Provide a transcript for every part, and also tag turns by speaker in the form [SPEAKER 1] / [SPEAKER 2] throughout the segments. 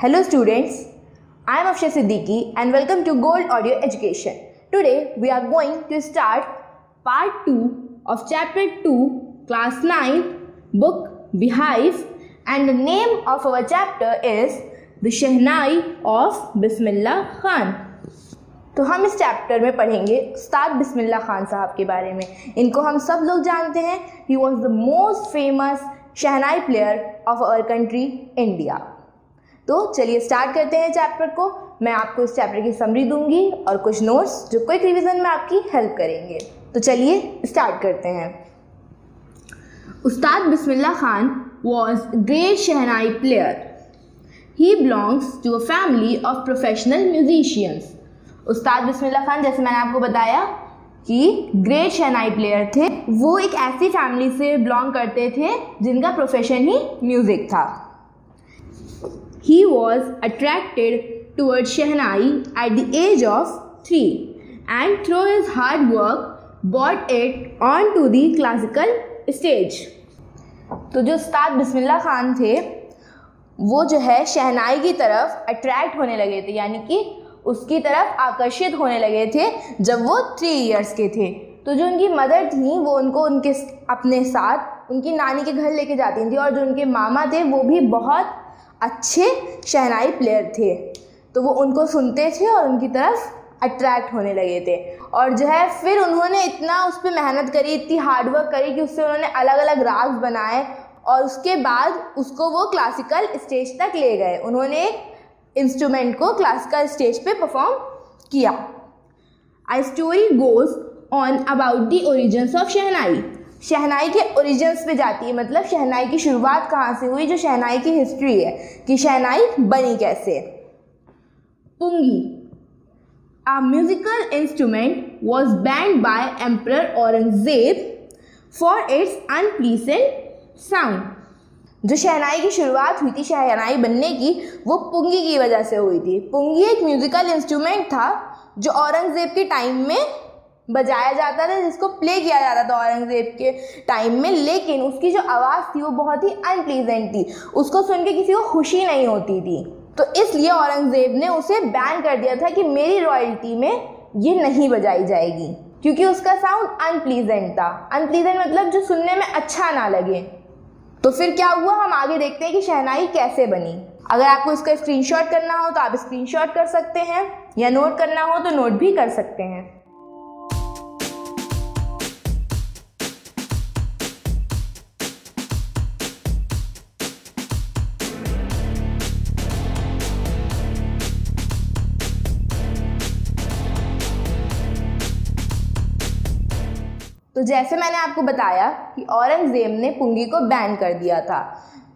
[SPEAKER 1] Hello students, I am Akshay Siddiqui and welcome to Gold Audio Education. Today we are going to start part 2 of chapter 2, class 9, book Beehive, and the name of our chapter is The Shehnai of Bismillah Khan. तो हम इस chapter में पढ़ेंगे उस्ताद बिस्मिल्लाह खान साहब के बारे में। इनको हम सब लोग जानते हैं। He was the most famous shehnai player of our country India. तो चलिए स्टार्ट करते हैं चैप्टर को। मैं आपको इस चैप्टर की समरी दूंगी और कुछ नोट्स जो क्विक रिवीजन में आपकी हेल्प करेंगे। तो चलिए स्टार्ट करते हैं। Ustad Bismillah Khan was great shehnai player. He belongs to a family of professional musicians. Ustad Bismillah Khan, जैसे मैंने आपको बताया कि ग्रेट शहनाई प्लेयर थे, वो एक ऐसी फैमिली से बिलोंग करते थे जिनका प्रोफेशन ही म्यूज़िक था। He was attracted towards Shehnai at the age of 3 and through his hard work brought it onto the classical stage. तो जो उस्ताद बिस्मिल्लाह खान थे वो जो है शहनाई की तरफ अट्रैक्ट होने लगे थे, यानी कि उसकी तरफ आकर्षित होने लगे थे जब वो 3 इयर्स के थे। तो जो उनकी मदर थी वो उनको उनके अपने साथ उनकी नानी के घर लेके जाती थी, और जो उनके मामा थे वो भी बहुत अच्छे शहनाई प्लेयर थे। तो वो उनको सुनते थे और उनकी तरफ अट्रैक्ट होने लगे थे। और जो है फिर उन्होंने इतना उस पर मेहनत करी, इतनी हार्डवर्क करी कि उससे उन्होंने अलग अलग राग बनाए और उसके बाद उसको वो क्लासिकल स्टेज तक ले गए। उन्होंने इंस्ट्रूमेंट को क्लासिकल स्टेज पे परफॉर्म किया। I story goes on about the origins of shehnai. Shehnai के ओरिजिन्स पे जाती है, मतलब शहनाई की शुरुआत कहाँ से हुई, जो शहनाई की हिस्ट्री है कि शहनाई बनी कैसे। Pungi, a musical instrument was banned by emperor Aurangzeb for its unpleasant sound. जो शहनाई की शुरुआत हुई थी शहनाई बनने की, वो पुंगी की वजह से हुई थी। पुंगी एक म्यूजिकल इंस्ट्रूमेंट था जो औरंगजेब के टाइम में बजाया जाता था, जिसको प्ले किया जाता था औरंगजेब के टाइम में, लेकिन उसकी जो आवाज़ थी वो बहुत ही अनप्लीजेंट थी। उसको सुन के किसी को खुशी नहीं होती थी, तो इसलिए औरंगजेब ने उसे बैन कर दिया था कि मेरी रॉयल्टी में ये नहीं बजाई जाएगी, क्योंकि उसका साउंड अनप्लीजेंट था। अनप्लीजेंट मतलब जो सुनने में अच्छा ना लगे। तो फिर क्या हुआ, हम आगे देखते हैं कि शहनाई कैसे बनी। अगर आपको इसका स्क्रीनशॉट करना हो तो आप स्क्रीनशॉट कर सकते हैं, या नोट करना हो तो नोट भी कर सकते हैं। तो जैसे मैंने आपको बताया कि औरंगजेब ने पुंगी को बैन कर दिया था,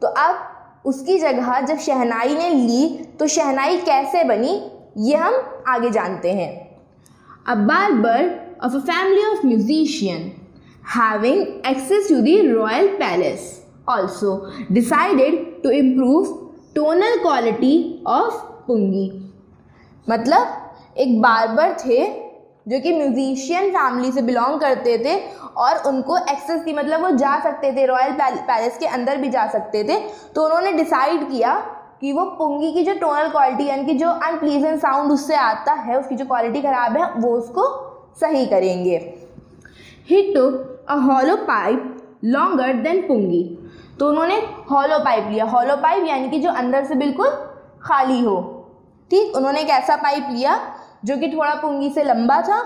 [SPEAKER 1] तो अब उसकी जगह जब शहनाई ने ली तो शहनाई कैसे बनी ये हम आगे जानते हैं। A barber of a family of musician having access to the royal palace also decided to improve tonal quality of pungi. मतलब एक बार्बर थे जो कि म्यूजिशियन फैमिली से बिलोंग करते थे और उनको एक्सेस थी, मतलब वो जा सकते थे, रॉयल पैलेस के अंदर भी जा सकते थे। तो उन्होंने डिसाइड किया कि वो पुंगी की जो टोनल क्वालिटी, यानी कि जो अनप्लीजेंट साउंड उससे आता है, उसकी जो क्वालिटी ख़राब है, वो उसको सही करेंगे। He took a hollow pipe longer than pungi. तो उन्होंने हॉलो पाइप लिया। हॉलो पाइप यानी कि जो अंदर से बिल्कुल खाली हो, ठीक। उन्होंने एक ऐसा पाइप लिया जो कि थोड़ा पुंगी से लंबा था,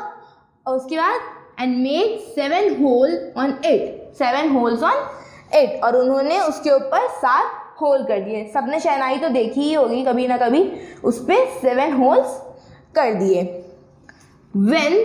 [SPEAKER 1] और उसके बाद and made 7 hole on it, 7 holes on it, और उन्होंने उसके ऊपर 7 होल कर दिए। सबने शहनाई तो देखी ही होगी कभी ना कभी, उस पर 7 होल्स कर दिए। When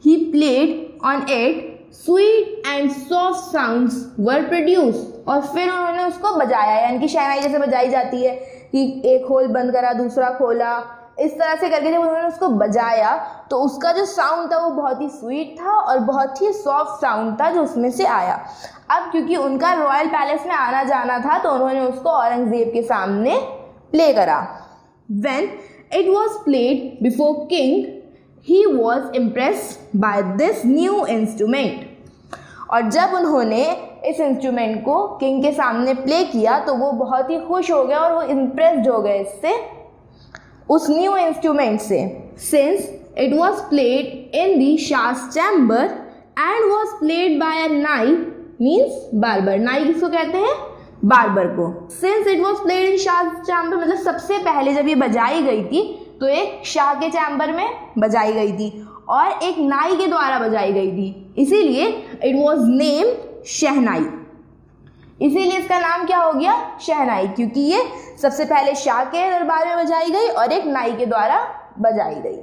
[SPEAKER 1] he played on it sweet and soft sounds were produce, और फिर उन्होंने उसको बजाया, यानी कि शहनाई जैसे बजाई जाती है कि एक होल बंद करा, दूसरा खोला, इस तरह से करके जब उन्होंने उसको बजाया तो उसका जो साउंड था वो बहुत ही स्वीट था और बहुत ही सॉफ्ट साउंड था जो उसमें से आया। अब क्योंकि उनका रॉयल पैलेस में आना जाना था तो उन्होंने उसको औरंगजेब के सामने प्ले करा। When it was played before king he was impressed by this new instrument. और जब उन्होंने इस इंस्ट्रूमेंट को किंग के सामने प्ले किया तो वो बहुत ही खुश हो गए और वो इम्प्रेस्ड हो गए इससे, उस न्यू इंस्ट्रूमेंट से। Since it was played in the Shah's chamber and was played by a nai means barber. नाई किसको कहते हैं? बार्बर को। Since it was played in Shah's chamber मतलब सबसे पहले जब ये बजाई गई थी तो एक शाह के चैम्बर में बजाई गई थी और एक नाई के द्वारा बजाई गई थी, इसीलिए इट वॉज नेम्ड शहनाई। इसीलिए इसका नाम क्या हो गया? शहनाई, क्योंकि ये सबसे पहले शाह के दरबार में बजाई गई और एक नाई के द्वारा बजाई गई।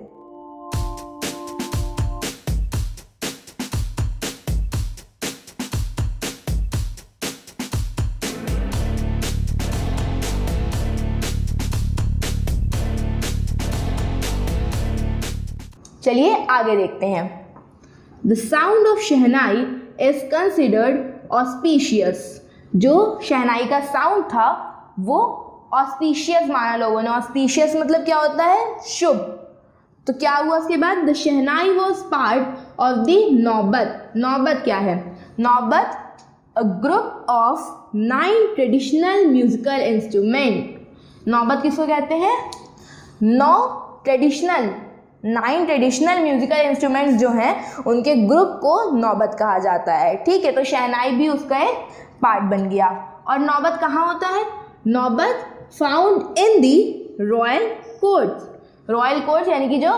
[SPEAKER 1] चलिए आगे देखते हैं। The sound of shehnai is considered auspicious. जो शहनाई का साउंड था वो ऑस्पिशियस माना लोगों ने। ऑस्पिशियस मतलब क्या होता है? शुभ। तो क्या हुआ उसके बाद? The shehnai was part of the नौबत। नौबत क्या है? नौबत a group of 9 traditional musical instrument. नौबत किसको कहते हैं? 9 ट्रेडिशनल म्यूजिकल इंस्ट्रूमेंट्स जो हैं उनके ग्रुप को नौबत कहा जाता है। ठीक है, तो शहनाई भी उसका एक पार्ट बन गया। और नौबत कहाँ होता है? नौबत found in the royal courts. Royal courts यानी कि जो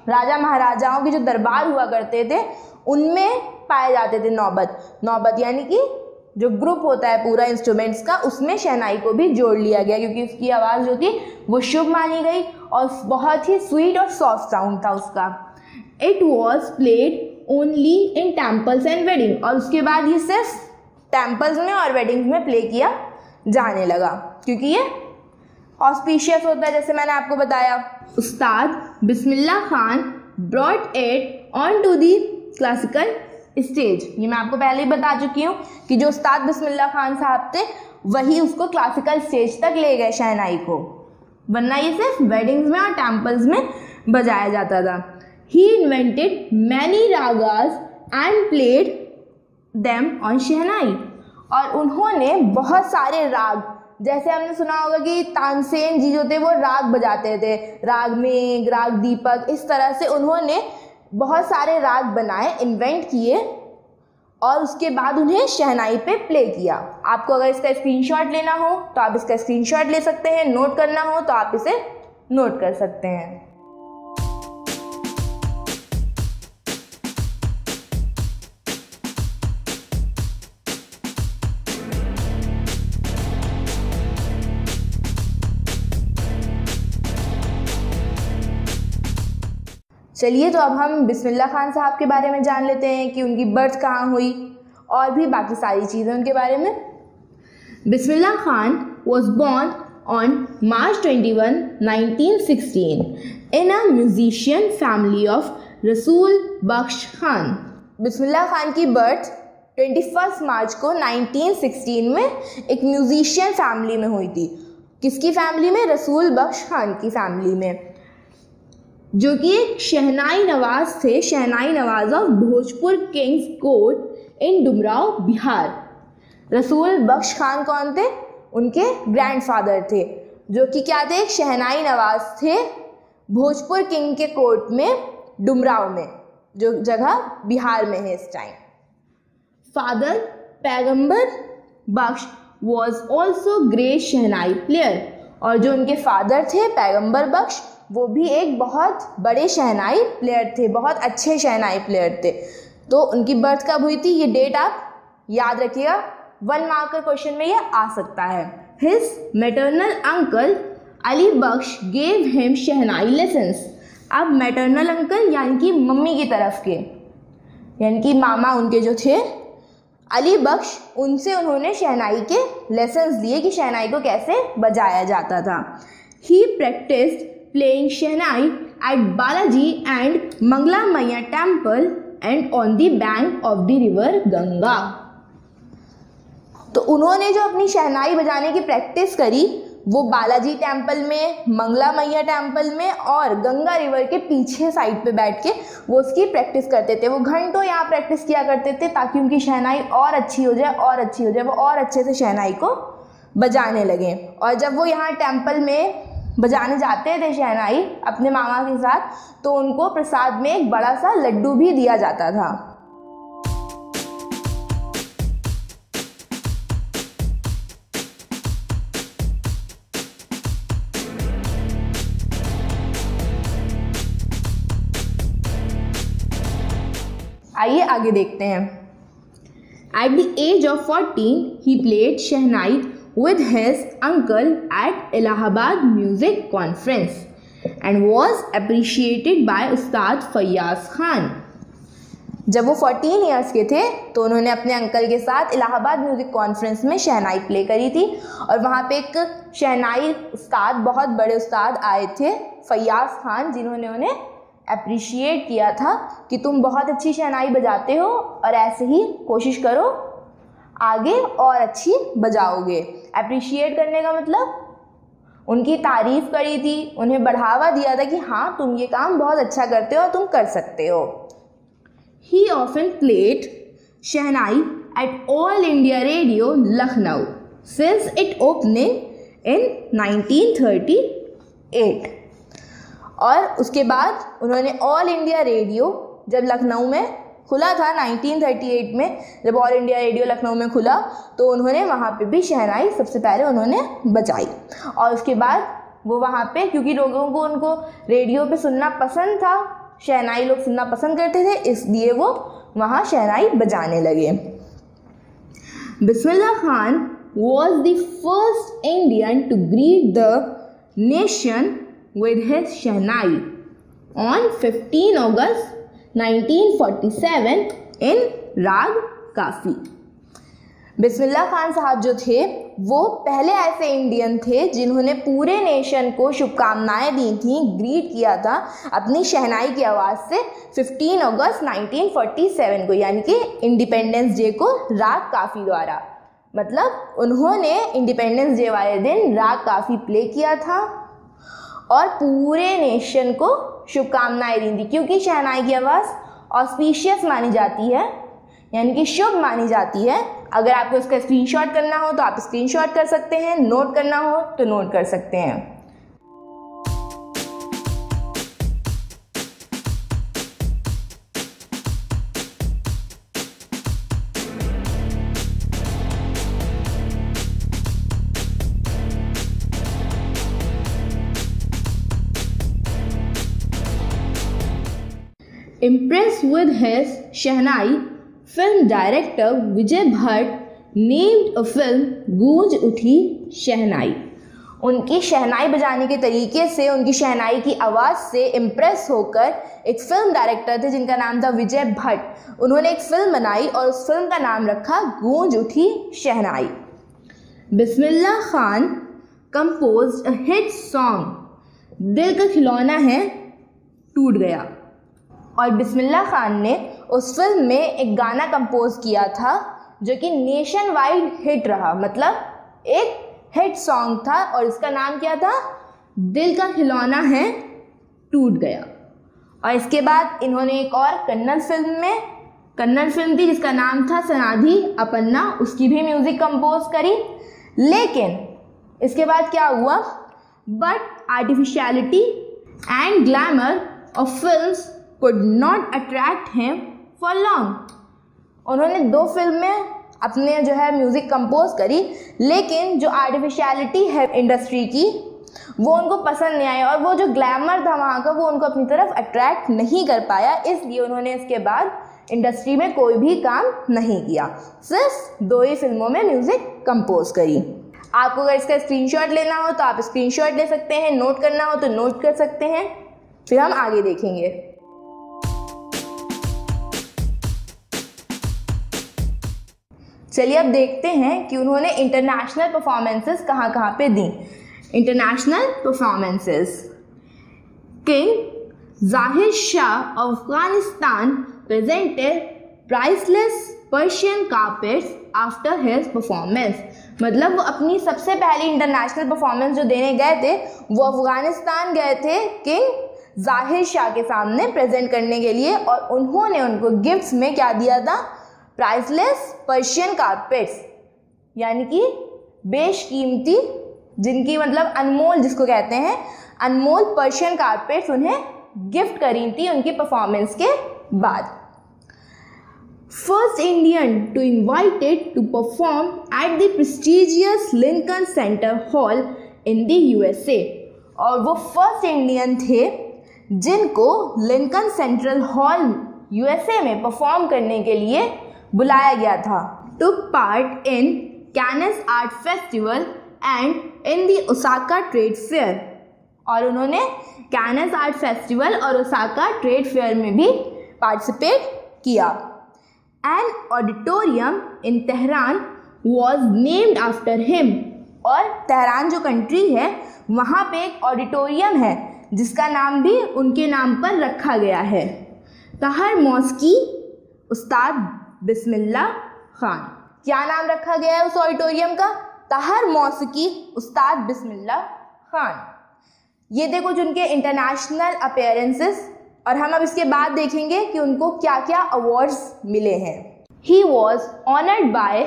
[SPEAKER 1] राजा महाराजाओं के जो दरबार हुआ करते थे उनमें पाए जाते थे नौबत। नौबत यानी कि जो ग्रुप होता है पूरा इंस्ट्रूमेंट्स का, उसमें शहनाई को भी जोड़ लिया गया क्योंकि उसकी आवाज़ जो थी वो शुभ मानी गई और बहुत ही स्वीट और सॉफ्ट साउंड था उसका। It was played only in temples and wedding. और उसके बाद ये सिर्फ टेम्पल्स में और वेडिंग्स में प्ले किया जाने लगा क्योंकि ये ऑस्पिशियस होता है, जैसे मैंने आपको बताया। Ustad Bismillah Khan brought it on to the classical stage. ये मैं आपको पहले ही बता चुकी हूँ कि जो उस्ताद बिस्मिल्लाह खान साहब थे वही उसको क्लासिकल स्टेज तक ले गए शहनाई को, वरना ये सिर्फ वेडिंग्स में और टेम्पल्स में बजाया जाता था। He invented many ragas and played them on shehnai. और उन्होंने बहुत सारे राग, जैसे हमने सुना होगा कि तानसेन जी जो थे वो राग बजाते थे, राग मेघ, राग दीपक, इस तरह से उन्होंने बहुत सारे राग बनाए, इन्वेंट किए और उसके बाद उन्हें शहनाई पे प्ले किया। आपको अगर इसका स्क्रीनशॉट लेना हो तो आप इसका स्क्रीनशॉट ले सकते हैं, नोट करना हो तो आप इसे नोट कर सकते हैं। चलिए तो अब हम बिस्मिल्लाह खान साहब के बारे में जान लेते हैं कि उनकी बर्थ कहाँ हुई और भी बाकी सारी चीज़ें उनके बारे में। Bismillah Khan was born on March 21, 1916 in a musician family of Rasool Bakhsh Khan. Bismillah Khan की बर्थ 21 मार्च को 1916 में एक म्यूजिशियन फैमिली में हुई थी। किसकी फैमिली में? रसूल बख्श खान की फैमिली में, जो कि एक शहनाई नवाज थे। Shehnai nawaz of Bhojpur king's court in Dumraon Bihar. Rasool Bakhsh Khan कौन थे? उनके ग्रैंडफादर थे, जो कि क्या थे? एक शहनाई नवाज थे भोजपुर किंग के कोर्ट में डुमराव में, जो जगह बिहार में है इस time. Father Paigambar Bakhsh was also great shehnai player. और जो उनके फादर थे पैगंबर बख्श, वो भी एक बहुत बड़े शहनाई प्लेयर थे, बहुत अच्छे शहनाई प्लेयर थे। तो उनकी बर्थ कब हुई थी ये डेट आप याद रखिएगा, 1 मार्कर क्वेश्चन में ये आ सकता है। हिज मैटरनल अंकल अली बख्श गेव हिम शहनाई लेसन्स। अब मैटरनल अंकल यानी कि मम्मी की तरफ के, यानी कि मामा उनके जो थे अली बख्श, उनसे उन्होंने शहनाई के लेसन्स लिए कि शहनाई को कैसे बजाया जाता था। He practised playing shehnai at Balaji and Mangla Maiya temple and on the bank of the river Ganga. तो उन्होंने जो अपनी शहनाई बजाने की प्रैक्टिस करी वो बालाजी टेम्पल में, मंगला मैया टेम्पल में और गंगा रिवर के पीछे साइड पे बैठ के वो उसकी प्रैक्टिस करते थे। वो घंटों यहाँ प्रैक्टिस किया करते थे ताकि उनकी शहनाई और अच्छी हो जाए और अच्छी हो जाए, वो और अच्छे से शहनाई को बजाने लगे। और जब वो यहाँ टेम्पल में बजाने जाते थे शहनाई अपने मामा के साथ, तो उनको प्रसाद में एक बड़ा सा लड्डू भी दिया जाता था। आइए आगे देखते हैं। At the age of 14, he played shehnai with his uncle at Allahabad Music Conference and was appreciated by उस्ताद फैयाज खान। जब वो 14 ईयर्स के थे तो उन्होंने अपने अंकल के साथ इलाहाबाद म्यूज़िक कॉन्फ्रेंस में शहनाई प्ले करी थी और वहाँ पे एक शहनाई उस्ताद, बहुत बड़े उस्ताद आए थे फैयाज खान, जिन्होंने उन्हें अप्रिशिएट किया था कि तुम बहुत अच्छी शहनाई बजाते हो और ऐसे ही कोशिश करो आगे और अच्छी बजाओगे। अप्रिशिएट करने का मतलब उनकी तारीफ़ करी थी, उन्हें बढ़ावा दिया था कि हाँ तुम ये काम बहुत अच्छा करते हो और तुम कर सकते हो। He often played shehnai at All India Radio Lucknow since its opening in 1938। और उसके बाद उन्होंने ऑल इंडिया रेडियो जब लखनऊ में खुला था 1938 में, जब ऑल इंडिया रेडियो लखनऊ में खुला तो उन्होंने वहाँ पे भी शहनाई सबसे पहले उन्होंने बजाई। और उसके बाद वो वहाँ पे, क्योंकि लोगों को उनको रेडियो पे सुनना पसंद था, शहनाई लोग सुनना पसंद करते थे, इसलिए वो वहाँ शहनाई बजाने लगे। Bismillah Khan was the first Indian to greet the nation with his shehnai on 15 August 1947 in राग काफ़ी। बिस्मिल्लाह खान साहब जो थे वो पहले ऐसे इंडियन थे जिन्होंने पूरे नेशन को शुभकामनाएं दी थी, ग्रीट किया था अपनी शहनाई की आवाज़ से 15 अगस्त 1947 को, यानी कि इंडिपेंडेंस डे को राग काफ़ी द्वारा। मतलब उन्होंने इंडिपेंडेंस डे वाले दिन राग काफ़ी प्ले किया था और पूरे नेशन को शुभकामनाएं दी थी, क्योंकि शहनाई की आवाज़ ऑस्पिशियस मानी जाती है, यानी कि शुभ मानी जाती है। अगर आपको इसका स्क्रीनशॉट करना हो तो आप स्क्रीनशॉट कर सकते हैं, नोट करना हो तो नोट कर सकते हैं। Impressed with his shehnai, film director Vijay Bhatt named a film गूंज उठी शहनाई। उनकी शहनाई बजाने के तरीके से, उनकी शहनाई की आवाज़ से इम्प्रेस होकर एक फ़िल्म डायरेक्टर थे जिनका नाम था विजय भट्ट। उन्होंने एक फ़िल्म बनाई और उस फिल्म का नाम रखा Goonj Uthi Shehnai. Bismillah Khan composed a hit song Dil Ka खिलौना है टूट गया। और बिस्मिल्लाह खान ने उस फिल्म में एक गाना कंपोज किया था जो कि नेशन वाइड हिट रहा, मतलब एक हिट सॉन्ग था और इसका नाम क्या था? दिल का खिलौना है टूट गया। और इसके बाद इन्होंने एक और कन्नड़ फिल्म थी जिसका नाम था सनाधि अपन्ना, उसकी भी म्यूज़िक कंपोज करी। लेकिन इसके बाद क्या हुआ? But artificiality and glamour of films could not attract him for long। उन्होंने 2 फिल्में अपने जो है म्यूज़िक कंपोज करी, लेकिन जो आर्टिफिशियलिटी है इंडस्ट्री की वो उनको पसंद नहीं आई और वो जो ग्लैमर था वहाँ का वो उनको अपनी तरफ अट्रैक्ट नहीं कर पाया। इसलिए उन्होंने इसके बाद इंडस्ट्री में कोई भी काम नहीं किया, सिर्फ 2 ही फिल्मों में म्यूज़िक कंपोज करी। आपको अगर इसका स्क्रीनशॉट लेना हो तो आप स्क्रीनशॉट ले सकते हैं, नोट करना हो तो नोट कर सकते हैं। फिर हम आगे देखेंगे। चलिए अब देखते हैं कि उन्होंने इंटरनेशनल परफॉर्मेंसेस कहाँ कहाँ पे दी। इंटरनेशनल परफॉर्मेंसेस, किंग जाहिर Shah of Afghanistan presented priceless Persian carpets after his performance. मतलब वो अपनी सबसे पहली इंटरनेशनल परफॉर्मेंस जो देने गए थे वो अफगानिस्तान गए थे किंग जाहिर शाह के सामने प्रेजेंट करने के लिए, और उन्होंने उनको गिफ्ट्स में क्या दिया था? प्राइसलेस पर्शियन कार्पेट्स, यानी कि बेशकीमती, जिनकी मतलब अनमोल, जिसको कहते हैं अनमोल पर्शियन कार्पेट्स उन्हें गिफ्ट करी थी उनकी परफॉर्मेंस के बाद। First Indian to invited to perform at the prestigious Lincoln Center hall in the USA, और वो फर्स्ट इंडियन थे जिनको लिंकन सेंट्रल हॉल यूएसए में परफॉर्म करने के लिए बुलाया गया था। Took part in Cannes art festival and in the Osaka trade fair, और उन्होंने कैनस आर्ट फेस्टिवल और ओसाका ट्रेड फेयर में भी पार्टिसिपेट किया। An auditorium in Tehran was named after him, और तेहरान जो कंट्री है वहाँ पे एक ऑडिटोरियम है जिसका नाम भी उनके नाम पर रखा गया है। तहर मॉस्की उस्ताद बिस्मिल्लाह खान। क्या नाम रखा गया है उस ऑडिटोरियम का? तहर मौसीकी उस्ताद बिस्मिल्लाह खान। ये देखो जो उनके इंटरनेशनल अपीयरेंसेस, और हम अब इसके बाद देखेंगे कि उनको क्या क्या अवार्ड्स मिले हैं। He was honoured by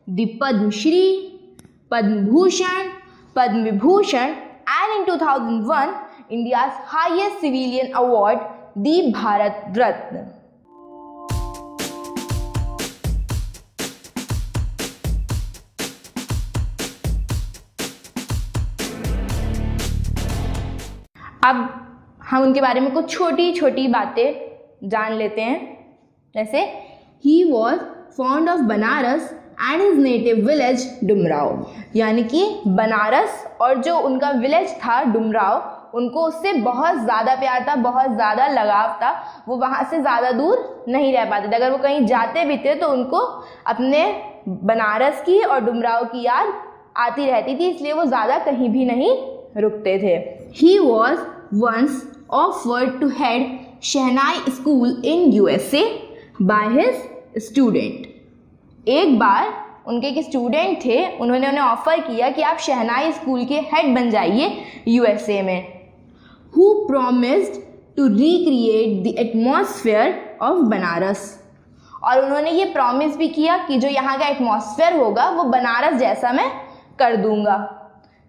[SPEAKER 1] the Padmashri, Padma Bhushan, Padma Vibhushan and in 2001 India's highest civilian award the Bharat Ratna. अब हम उनके बारे में कुछ छोटी छोटी बातें जान लेते हैं। जैसे he was fond of Banaras and his native village Dumraon, यानी कि बनारस और जो उनका विलेज था डुमराव, उनको उससे बहुत ज़्यादा प्यार था, बहुत ज़्यादा लगाव था। वो वहाँ से ज़्यादा दूर नहीं रह पाते थे। अगर वो कहीं जाते भी थे तो उनको अपने बनारस की और डुमराव की याद आती रहती थी, इसलिए वो ज़्यादा कहीं भी नहीं रुकते थे। He was once offered to head shehnai school in USA by his student. एक बार उनके एक स्टूडेंट थे, उन्होंने उन्हें ऑफर किया कि आप शहनाई स्कूल के हेड बन जाइए यूएसए में। Who promised to recreate the atmosphere of Banaras, और उन्होंने ये प्रॉमिस भी किया कि जो यहाँ का एटमॉस्फेयर होगा वो बनारस जैसा मैं कर दूंगा।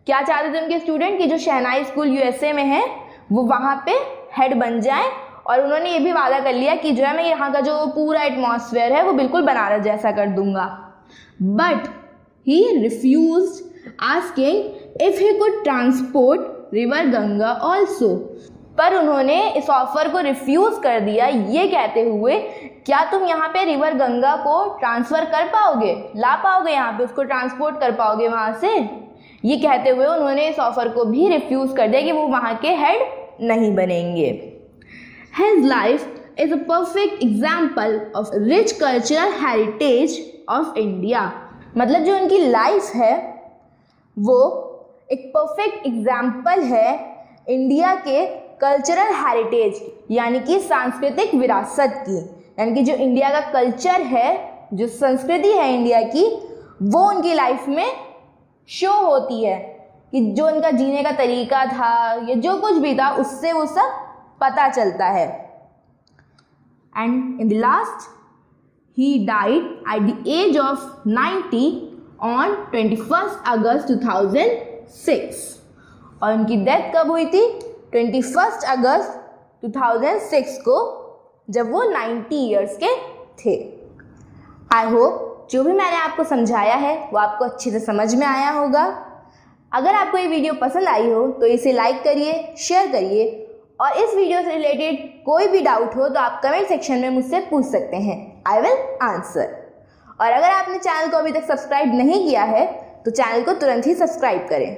[SPEAKER 1] क्या चाहते थे उनके स्टूडेंट कि जो शहनाई स्कूल यूएसए में है वो वहाँ पे हेड बन जाए, और उन्होंने ये भी वादा कर लिया कि जो है मैं यहाँ का जो पूरा एटमॉस्फेयर है वो बिल्कुल बनारस जैसा कर दूंगा। But he refused asking if he could transport river Ganga also, पर उन्होंने इस ऑफर को रिफ्यूज कर दिया ये कहते हुए, क्या तुम यहाँ पे रिवर गंगा को ट्रांसफर कर पाओगे, ला पाओगे यहाँ पे, उसको ट्रांसपोर्ट कर पाओगे वहाँ से? ये कहते हुए उन्होंने इस ऑफर को भी रिफ्यूज कर दिया कि वो वहाँ के हेड नहीं बनेंगे। His life is a perfect example of rich cultural heritage of India। मतलब जो उनकी लाइफ है वो एक परफेक्ट एग्जाम्पल है इंडिया के कल्चरल हेरिटेज, यानी कि सांस्कृतिक विरासत की। यानी कि जो इंडिया का कल्चर है, जो संस्कृति है इंडिया की, वो उनकी लाइफ में शो होती है कि जो उनका जीने का तरीका था या जो कुछ भी था उससे वो सब पता चलता है। And in the last he died at the age of 90 on 21 August 2006, और उनकी डेथ कब हुई थी? 21 अगस्त 2006 को, जब वो 90 ईयर्स के थे। आई होप जो भी मैंने आपको समझाया है वो आपको अच्छे से समझ में आया होगा। अगर आपको ये वीडियो पसंद आई हो तो इसे लाइक करिए, शेयर करिए, और इस वीडियो से रिलेटेड कोई भी डाउट हो तो आप कमेंट सेक्शन में मुझसे पूछ सकते हैं, आई विल आंसर। और अगर आपने चैनल को अभी तक सब्सक्राइब नहीं किया है तो चैनल को तुरंत ही सब्सक्राइब करें।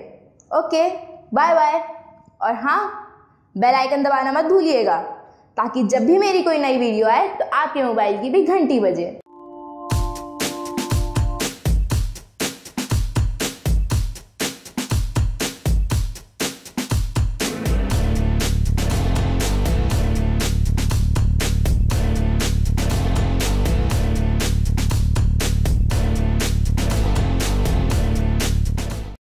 [SPEAKER 1] Okay, bye bye. और हाँ, बेल आइकन दबाना मत भूलिएगा ताकि जब भी मेरी कोई नई वीडियो आए तो आपके मोबाइल की भी घंटी बजे।